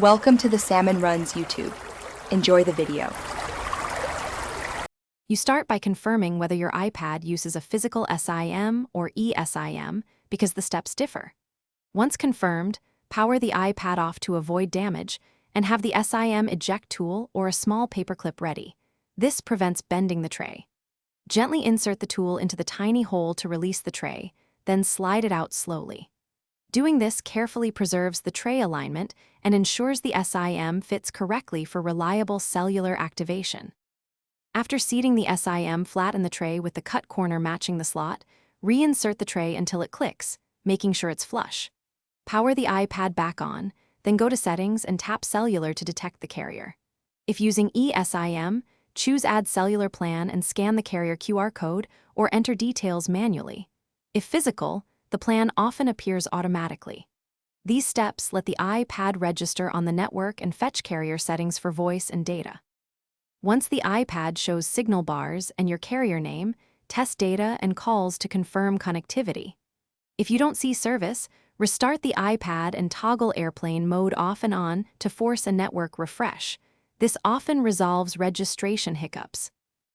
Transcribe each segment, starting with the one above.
Welcome to the Salmon Runs YouTube. Enjoy the video. You start by confirming whether your iPad uses a physical SIM or eSIM because the steps differ. Once confirmed, power the iPad off to avoid damage and have the SIM eject tool or a small paperclip ready. This prevents bending the tray. Gently insert the tool into the tiny hole to release the tray, then slide it out slowly. Doing this carefully preserves the tray alignment and ensures the SIM fits correctly for reliable cellular activation. After seating the SIM flat in the tray with the cut corner matching the slot, reinsert the tray until it clicks, making sure it's flush. Power the iPad back on, then go to Settings and tap Cellular to detect the carrier. If using eSIM, choose Add Cellular Plan and scan the carrier QR code or enter details manually. If physical, the plan often appears automatically. These steps let the iPad register on the network and fetch carrier settings for voice and data. Once the iPad shows signal bars and your carrier name, test data and calls to confirm connectivity. If you don't see service, restart the iPad and toggle airplane mode off and on to force a network refresh. This often resolves registration hiccups.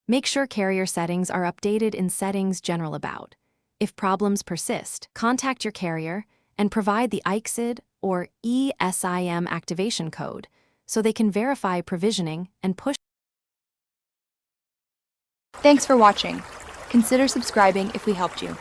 Make sure carrier settings are updated in Settings General About. If problems persist, contact your carrier and provide the ICSID or eSIM activation code so they can verify provisioning and push. Thanks for watching. Consider subscribing if we helped you.